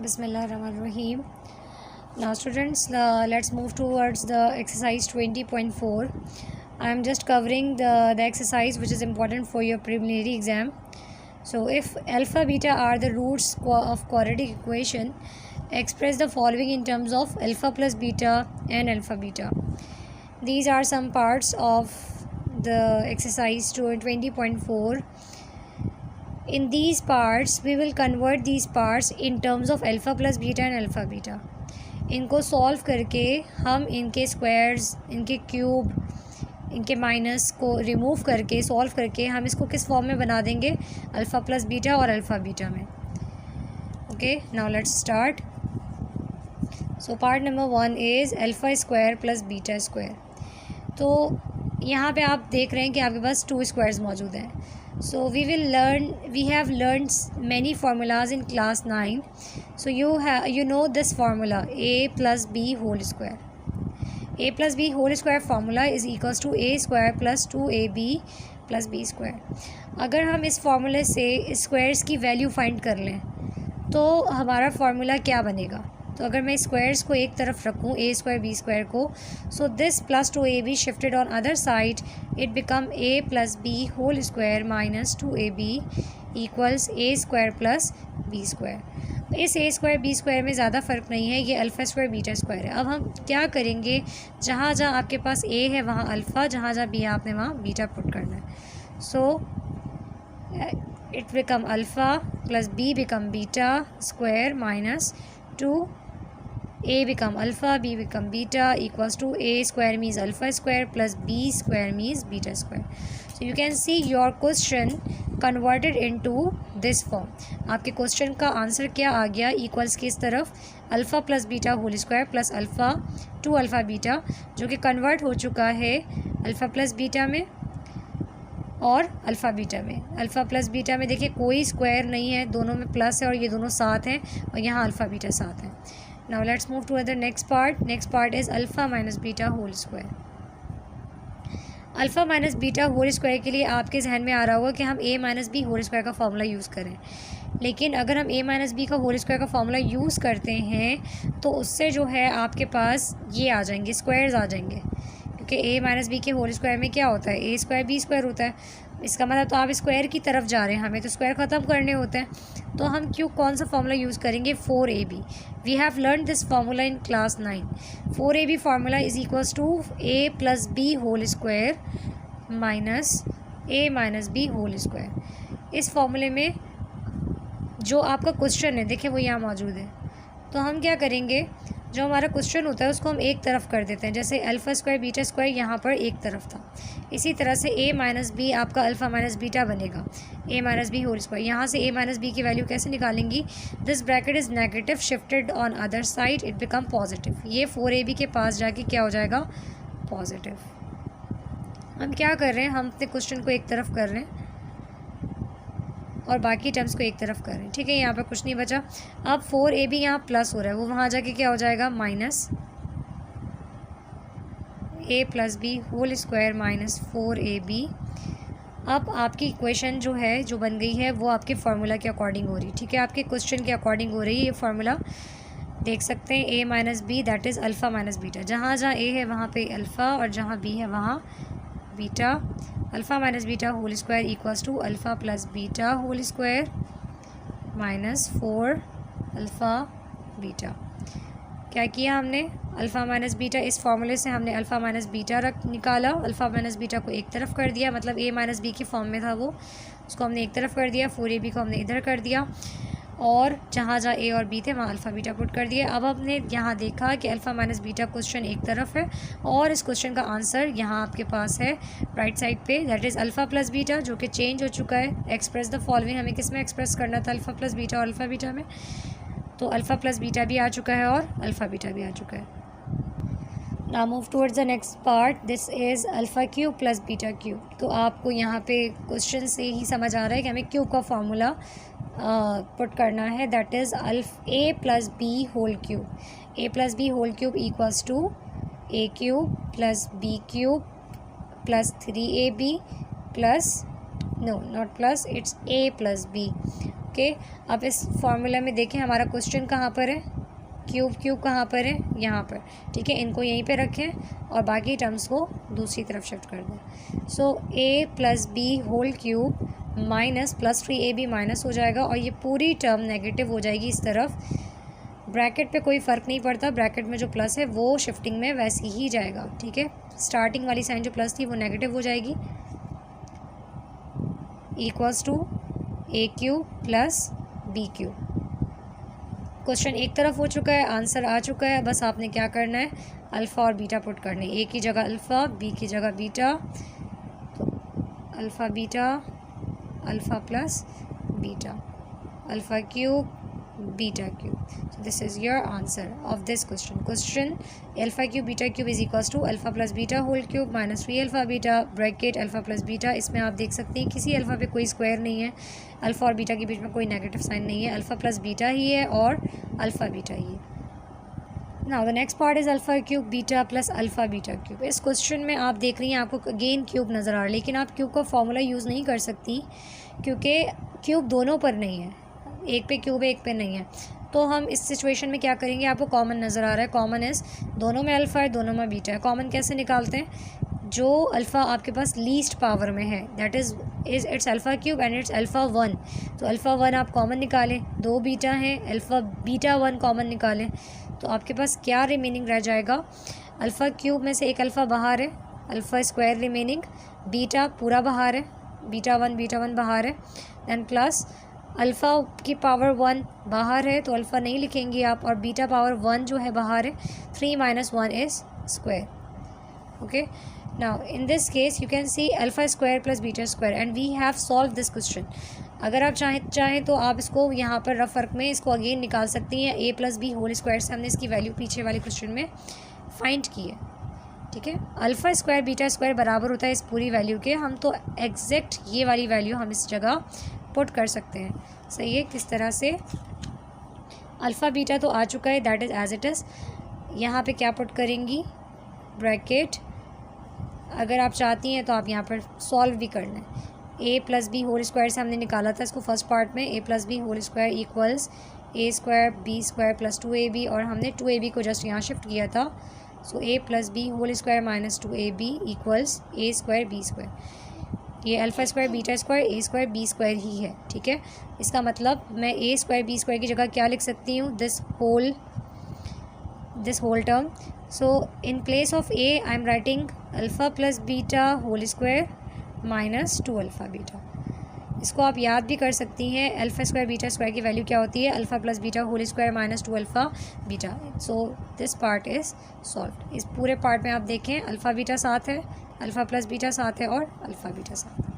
Bismillahirrahmanirrahim. Now students, let's move towards the exercise 20.4. I am just covering the exercise which is important for your preliminary exam. So if alpha beta are the roots of quadratic equation, express the following in terms of alpha plus beta and alpha beta. These are some parts of the exercise 20.4. In these parts we will convert these parts in terms of alpha plus beta and alpha beta. इनको solve करके हम इनके squares, इनके cube, इनके minus को remove करके solve करके हम इसको किस फॉर्म में बना देंगे, अल्फ़ा प्लस बीटा और अल्फ़ा बीटा में. Okay, now let's start. So part number 1 is alpha square plus beta square. तो यहाँ पे आप देख रहे हैं कि आपके पास 2 स्क्वायर्स मौजूद हैं. So we have learned many formulas in class 9. So you know this formula, a plus b whole square. A plus b whole square formula is equals to a square plus 2ab plus b square. अगर हम इस फॉर्मूले से squares की value find कर लें तो हमारा फार्मूला क्या बनेगा. तो अगर मैं स्क्वायर्स को एक तरफ रखूँ, ए स्क्वायर बी स्क्वायर को, so this plus 2ab shifted on other side, it become a plus B whole square minus 2ab equals A square plus b square. इस ए स्क्वायर बी स्क्वायर में ज़्यादा फ़र्क नहीं है, ये अल्फ़ा स्क्वायर बीटा स्क्वायर है. अब हम क्या करेंगे, जहाँ जहाँ आपके पास ए है वहाँ अल्फ़ा, जहाँ जहाँ बी है आपने वहाँ बीटा पुट करना है. So it become alpha plus be become beta square minus 2 a become alpha, b become beta equals to a square means alpha square plus b square means beta square. So you can see your question converted into this form. आपके question का answer क्या आ गया, equals की इस तरफ alpha plus beta whole square plus alpha two alpha beta, जो कि कन्वर्ट हो चुका है अल्फ़ा प्लस बीटा में और अल्फ़ा बीटा में. अल्फ़ा प्लस बीटा में देखिए कोई स्क्वायर नहीं है, दोनों में प्लस है और ये दोनों साथ हैं और यहाँ अल्फ़ा बीटा साथ हैं. Now let's move to the next part. Next part is alpha minus beta whole square. Alpha minus beta whole square के लिए आपके जहन में आ रहा होगा कि हम a minus B whole square का फॉर्मूला यूज़ करें. लेकिन अगर हम a माइनस बी का होल स्क्वायर का फॉर्मूला यूज़ करते हैं तो उससे जो है आपके पास ये आ जाएंगे, स्क्वायर्स आ जाएंगे, क्योंकि a माइनस बी के होल स्क्वायर में क्या होता है, a स्क्वायर बी स्क्वायर होता है. इसका मतलब तो आप स्क्वायर की तरफ जा रहे हैं, हमें तो स्क्वायर ख़त्म करने होते हैं. तो हम कौन सा फॉर्मूला यूज़ करेंगे, 4ab. We have learn this formula in class 9. 4ab formula is equals to a plus B whole square minus a minus B whole square. इस फॉर्मूले में जो आपका क्वेश्चन है देखिए वो यहाँ मौजूद है. तो हम क्या करेंगे, जो हमारा क्वेश्चन होता है उसको हम एक तरफ कर देते हैं. जैसे अल्फ़ा स्क्वायर बीटा स्क्वायर यहाँ पर एक तरफ था, इसी तरह से a माइनस बी आपका अल्फ़ा माइनस बीटा बनेगा, a minus B whole square. यहाँ से a माइनस बी की वैल्यू कैसे निकालेंगी, this bracket is negative shifted on other side, it become positive. ये 4ab के पास जाके क्या हो जाएगा, पॉजिटिव. हम क्या कर रहे हैं, हम अपने क्वेश्चन को एक तरफ कर रहे हैं और बाकी टर्म्स को एक तरफ कर रहे हैं. ठीक है, यहाँ पर कुछ नहीं बचा. अब 4ab यहाँ प्लस हो रहा है, वो वहाँ जाके क्या हो जाएगा, minus a plus B whole square minus 4ab. अब आपकी इक्वेशन जो है, जो बन गई है, वो आपके फार्मूला के अकॉर्डिंग हो रही है. ठीक है, आपके क्वेश्चन के अकॉर्डिंग हो रही है. ये फार्मूला देख सकते हैं, a minus b that is alpha minus beta. जहाँ जहाँ a है वहाँ पे अल्फ़ा और जहाँ b है वहाँ beta. Alpha minus beta whole square equals to alpha plus beta whole square minus 4 alpha beta. क्या किया हमने, अल्फ़ा माइनस बीटा, इस फार्मूले से हमने अल्फ़ा माइनस बीटा निकाला. अल्फ़ा माइनस बीटा को एक तरफ कर दिया, मतलब a माइनस बी के फॉर्म में था वो, उसको हमने एक तरफ कर दिया. 4ab को हमने इधर कर दिया और जहाँ जहाँ a और b थे वहाँ अल्फ़ा बीटा पुट कर दिया. अब हमने यहाँ देखा कि अल्फ़ा माइनस बीटा क्वेश्चन एक तरफ है और इस क्वेश्चन का आंसर यहाँ आपके पास है राइट साइड पे, that is alpha plus beta, जो कि चेंज हो चुका है. एक्सप्रेस द फॉलोइंग, हमें किस में एक्सप्रेस करना था, अल्फ़ा प्लस बीटा और अल्फ़ा बीटा में. तो अल्फ़ा प्लस बीटा भी आ चुका है और अल्फ़ा बीटा भी आ चुका है. Now move towards the next part. This is alpha cube plus beta cube. तो आपको यहाँ पे क्वेश्चन से ही समझ आ रहा है कि हमें क्यूब का फार्मूला पुट करना है, that is a plus B whole cube. a plus B whole cube equals to a cube plus b cube plus 3ab plus, no not plus, it's a plus b okay, अब इस formula में देखें हमारा question कहाँ पर है, cube कहाँ पर है, यहाँ पर, ठीक है। इनको यहीं पे रखें और बाकी टर्म्स को दूसरी तरफ शिफ्ट कर दें। So a plus B whole cube minus plus 3ab minus हो जाएगा और ये पूरी टर्म नेगेटिव हो जाएगी इस तरफ। ब्रैकेट पे कोई फ़र्क नहीं पड़ता, ब्रैकेट में जो प्लस है वो शिफ्टिंग में वैसे ही जाएगा, ठीक है। स्टार्टिंग वाली साइन जो प्लस थी वो नेगेटिव हो जाएगी, equals to a cube plus b cube. Question एक तरफ हो चुका है, आंसर आ चुका है, बस आपने क्या करना है, अल्फ़ा और बीटा पुट करने, ए की जगह अल्फ़ा, बी की जगह बीटा, तो alpha beta, alpha plus beta, alpha cube beta cube. So this is your answer of this question. Question alpha cube beta cube is equals to alpha plus beta whole cube minus 3 alpha beta bracket alpha plus beta। इसमें आप देख सकते हैं किसी alpha पे कोई square नहीं है, अल्फ़ा और बीटा के बीच में कोई नेगेटिव साइन नहीं है, अल्फ़ा प्लस बीटा ही है और अल्फ़ा बीटा ही है। Now the next part is alpha cube beta plus alpha beta cube. इस क्वेश्चन में आप देख रही हैं आपको अगेन क्यूब नज़र आ रहा है, लेकिन आप क्यूब का फॉर्मूला यूज़ नहीं कर सकती क्योंकि क्यूब दोनों पर नहीं है, एक पे क्यूब है एक पे नहीं है। तो हम इस सिचुएशन में क्या करेंगे, आपको कॉमन नज़र आ रहा है, कॉमन इज़ दोनों में अल्फ़ा है दोनों में बीटा है। कॉमन कैसे निकालते हैं, जो अल्फ़ा आपके पास लीस्ट पावर में है that is it's alpha cube and it's alpha 1, तो अल्फ़ा 1 आप कॉमन निकालें, 2 बीटा हैं, अल्फ़ा बीटा 1 कॉमन निकालें, तो आपके पास क्या रिमेनिंग रह जाएगा, अल्फ़ा क्यूब में से एक अल्फ़ा बाहर है, अल्फ़ा स्क्वायर रिमेनिंग, बीटा पूरा बाहर है, बीटा 1 बाहर है, दैन प्लस अल्फ़ा की पावर 1 बाहर है तो अल्फ़ा नहीं लिखेंगे आप, और बीटा पावर 1 जो है बाहर है, 3 - 1 is square. Okay, now in this case you can see alpha square plus beta square and we have solve this question. अगर आप चाहें तो आप इसको यहाँ पर रफ वर्क में इसको अगेन निकाल सकती हैं, a plus B whole square से हमने इसकी वैल्यू पीछे वाले क्वेश्चन में फाइंड की है, ठीक है। अल्फ़ा स्क्वायर बीटा स्क्वायर बराबर होता है इस पूरी वैल्यू के, हम तो एग्जैक्ट ये वाली वैल्यू हम इस जगह पुट कर सकते हैं। सही है, किस तरह से, अल्फ़ा बीटा तो आ चुका है that is as it is, यहाँ पे क्या पुट करेंगी, ब्रैकेट, अगर आप चाहती हैं तो आप यहाँ पर सॉल्व भी करना है। A plus B whole square से हमने निकाला था इसको फर्स्ट पार्ट में, A plus B whole square equals A square B square plus 2ab, और हमने 2ab को जस्ट यहाँ शिफ्ट किया था, so A plus B whole square minus 2ab equals A square B square. ये alpha square beta square A square B square ही है, ठीक है। इसका मतलब मैं ए स्क्वायर बी स्क्वायर की जगह क्या लिख सकती हूँ, this whole term. So in place of a I am writing alpha plus beta whole square minus 2 alpha beta. इसको आप याद भी कर सकती हैं, अल्फ़ा स्क्वायर बीटा स्क्वायर की वैल्यू क्या होती है, alpha plus beta whole square minus 2 alpha beta. So this part is solve. इस पूरे पार्ट में आप देखें अल्फ़ा बीटा साथ है, अल्फ़ा प्लस बीटा साथ है और अल्फ़ा बीटा साथ है।